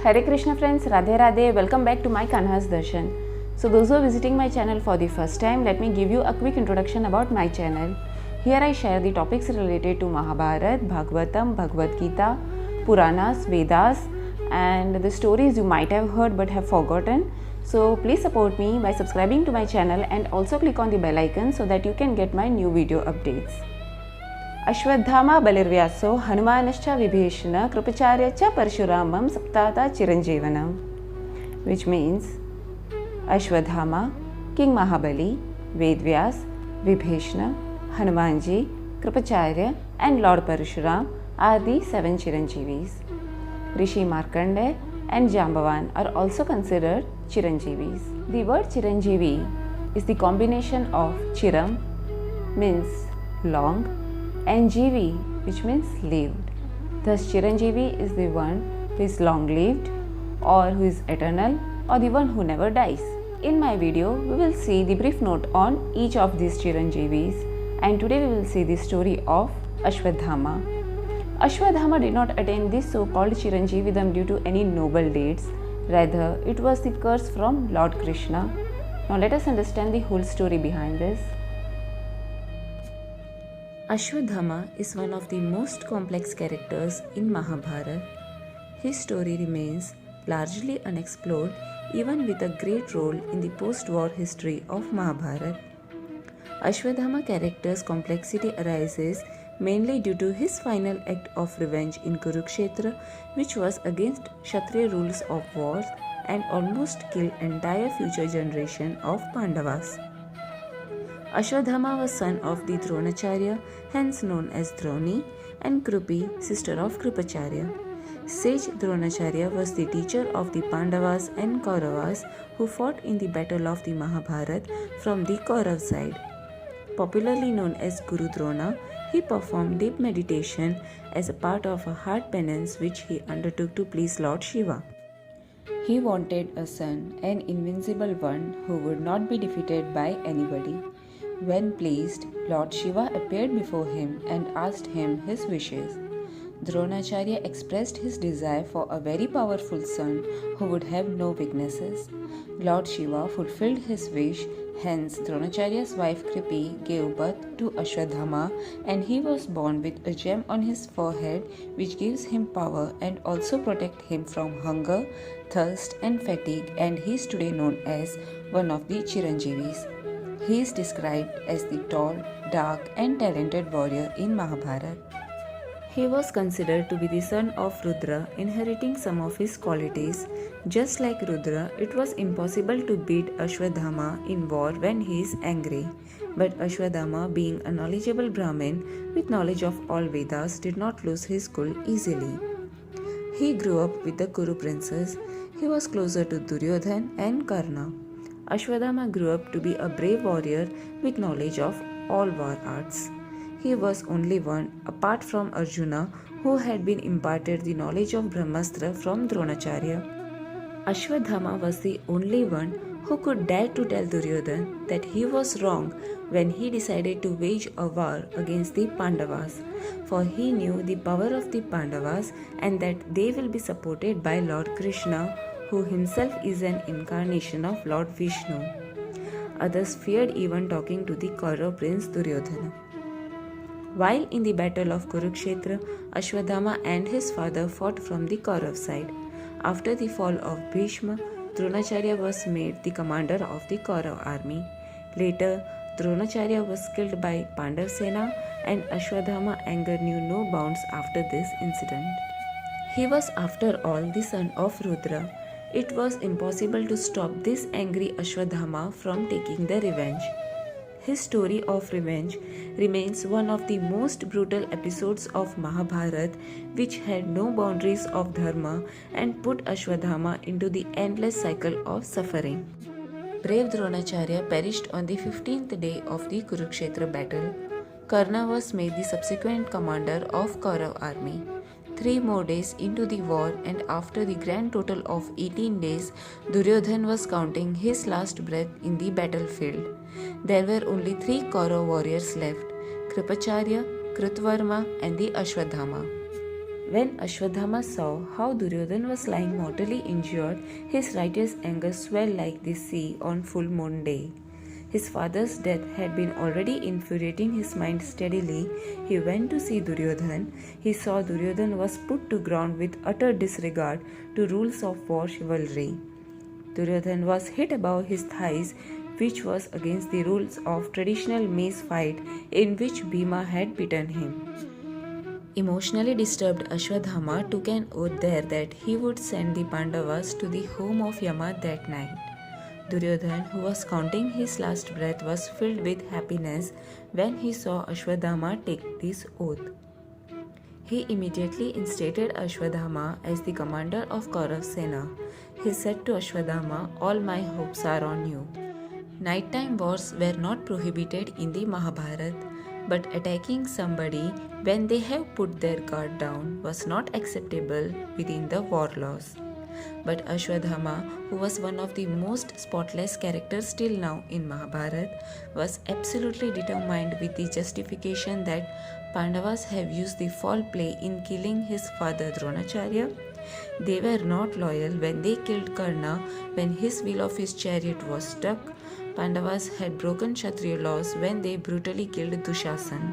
Hare Krishna friends, Radhe Radhe, welcome back to my Kanha's Darshan. So those who are visiting my channel for the first time, let me give you a quick introduction about my channel. Here I share the topics related to Mahabharata, Bhagavatam, Bhagavad Gita, Puranas, Vedas and the stories you might have heard but have forgotten. So please support me by subscribing to my channel and also click on the bell icon so that you can get my new video updates. Ashwatthama बलिर्व्यासो हनुमानश्च Vibhishan Kripacharya च परशुरामं सप्ताता चिरंजीवनम, which means Ashwadhama, King Mahabali, Vedvyas, Vibhishana, Hanumanji, Kripacharya and Lord Parashuram are the 7 Chiranjeevis. Rishi Markandeya and Jambavan are also considered Chiranjeevis. The word Chiranjeevi is the combination of Chiram means long and Jeevi which means lived. Thus Chiranjeevi is the one who is long lived or who is eternal or the one who never dies. In my video we will see the brief note on each of these Chiranjeevis, and today we will see the story of Ashwadhama. Ashwadhama did not attain this so-called Chiranjeevidam due to any noble deeds, rather it was the curse from Lord Krishna. Now let us understand the whole story behind this. Ashwadhama is one of the most complex characters in Mahabharata. His story remains largely unexplored even with a great role in the post-war history of Mahabharata. Ashwadhama character's complexity arises mainly due to his final act of revenge in Kurukshetra, which was against Kshatriya rules of war and almost killed entire future generation of Pandavas. Ashwadhama was son of the Dronacharya, hence known as Droni, and Krupi, sister of Kripacharya. Sage Dronacharya was the teacher of the Pandavas and Kauravas who fought in the battle of the Mahabharata from the Kaurav side. Popularly known as Guru Drona, he performed deep meditation as a part of a hard penance which he undertook to please Lord Shiva. He wanted a son, an invincible one who would not be defeated by anybody. When pleased, Lord Shiva appeared before him and asked him his wishes. Dronacharya expressed his desire for a very powerful son who would have no weaknesses. Lord Shiva fulfilled his wish, hence Dronacharya's wife Kripi gave birth to Ashwadhama, and he was born with a gem on his forehead which gives him power and also protect him from hunger, thirst and fatigue, and he is today known as one of the Chiranjeevis. He is described as the tall, dark and talented warrior in Mahabharata. He was considered to be the son of Rudra, inheriting some of his qualities. Just like Rudra, it was impossible to beat Ashwadhama in war when he is angry. But Ashwadhama, being a knowledgeable Brahmin with knowledge of all Vedas, did not lose his cool easily. He grew up with the Kuru princes. He was closer to Duryodhan and Karna. Ashwadhama grew up to be a brave warrior with knowledge of all war arts. He was only one, apart from Arjuna, who had been imparted the knowledge of Brahmastra from Dronacharya. Ashwadhama was the only one who could dare to tell Duryodhan that he was wrong when he decided to wage a war against the Pandavas, for he knew the power of the Pandavas and that they will be supported by Lord Krishna, who himself is an incarnation of Lord Vishnu. Others feared even talking to the Kaurav prince Duryodhana. While in the battle of Kurukshetra, Ashwadhama and his father fought from the Kaurav side. After the fall of Bhishma, Dronacharya was made the commander of the Kaurav army. Later, Dronacharya was killed by Pandav Sena, and Ashwadhama anger knew no bounds after this incident. He was after all the son of Rudra. It was impossible to stop this angry Ashwadhama from taking the revenge. His story of revenge remains one of the most brutal episodes of Mahabharata, which had no boundaries of dharma and put Ashwadhama into the endless cycle of suffering. Brave Dronacharya perished on the 15th day of the Kurukshetra battle. Karna was made the subsequent commander of Kaurav army. 3 more days into the war, and after the grand total of 18 days, Duryodhan was counting his last breath in the battlefield. There were only 3 Kaurav warriors left, Kripacharya, Kritvarma and the Ashwadhama. When Ashwadhama saw how Duryodhana was lying mortally injured, his righteous anger swelled like the sea on full moon day. His father's death had been already infuriating his mind steadily. He went to see Duryodhana. He saw Duryodhana was put to ground with utter disregard to rules of war chivalry. Duryodhana was hit above his thighs, which was against the rules of traditional mace fight in which Bhima had beaten him. Emotionally disturbed, Ashwadhama took an oath there that he would send the Pandavas to the home of Yama that night. Duryodhana, who was counting his last breath, was filled with happiness when he saw Ashwadhama take this oath. He immediately instated Ashwadhama as the commander of Kaurav Sena. He said to Ashwadhama, "All my hopes are on you." Nighttime wars were not prohibited in the Mahabharata, but attacking somebody when they have put their guard down was not acceptable within the war laws. But Ashwadhama, who was one of the most spotless characters till now in Mahabharata, was absolutely determined with the justification that Pandavas have used the foul play in killing his father Dronacharya. They were not loyal when they killed Karna when his wheel of his chariot was stuck. Pandavas had broken Kshatriya laws when they brutally killed Dushasan.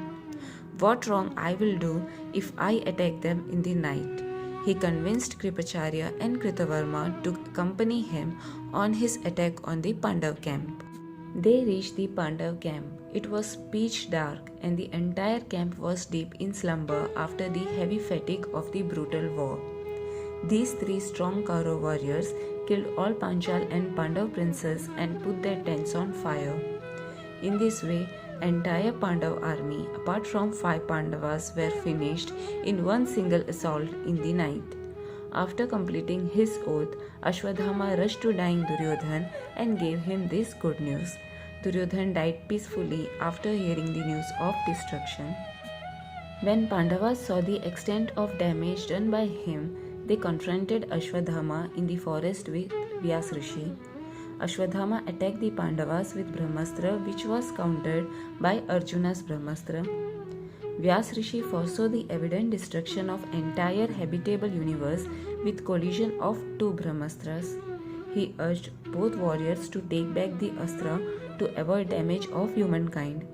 What wrong I will do if I attack them in the night? He convinced Kripacharya and Kritavarma to accompany him on his attack on the Pandav camp. They reached the Pandav camp. It was pitch dark and the entire camp was deep in slumber after the heavy fatigue of the brutal war. These three strong Kaurav warriors killed all Panchal and Pandav princes and put their tents on fire. In this way, entire Pandav army, apart from 5 Pandavas, were finished in one single assault in the night. After completing his oath, Ashwadhama rushed to dying Duryodhana and gave him this good news. Duryodhana died peacefully after hearing the news of destruction. When Pandavas saw the extent of damage done by him, they confronted Ashwadhama in the forest with Vyas Rishi. Ashwadhama attacked the Pandavas with Brahmastra, which was countered by Arjuna's Brahmastra. Vyas Rishi foresaw the evident destruction of entire habitable universe with collision of 2 Brahmastras. He urged both warriors to take back the Astra to avoid damage of humankind.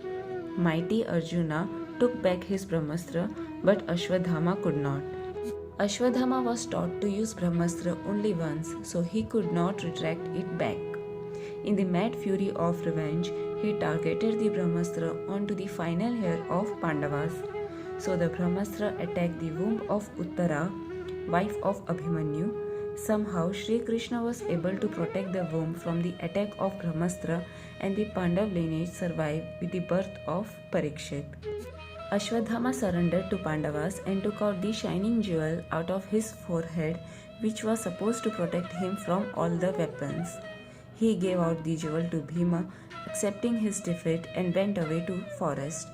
Mighty Arjuna took back his Brahmastra, but Ashwadhama could not. Ashwadhama was taught to use Brahmastra only once, so he could not retract it back. In the mad fury of revenge, he targeted the Brahmastra onto the final hair of Pandavas. So the Brahmastra attacked the womb of Uttara, wife of Abhimanyu. Somehow Sri Krishna was able to protect the womb from the attack of Brahmastra and the Pandav lineage survived with the birth of Parikshit. Ashwadhama surrendered to Pandavas and took out the shining jewel out of his forehead, which was supposed to protect him from all the weapons. He gave out the jewel to Bhima, accepting his defeat, and went away to forest.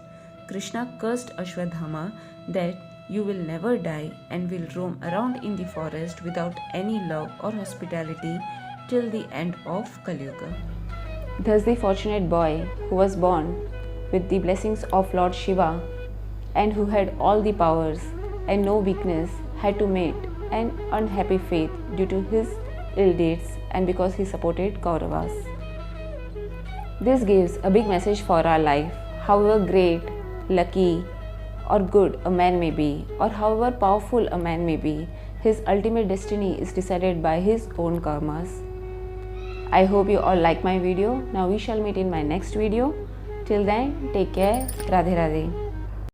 Krishna cursed Ashwadhama that you will never die and will roam around in the forest without any love or hospitality till the end of Kali Yuga. Thus the fortunate boy who was born with the blessings of Lord Shiva and who had all the powers and no weakness had to meet an unhappy fate due to his ill deeds and because he supported Kauravas. This gives a big message for our life. However great, lucky or good a man may be, or however powerful a man may be, his ultimate destiny is decided by his own karmas. I hope you all like my video. Now we shall meet in my next video. Till then, take care. Radhe Radhe.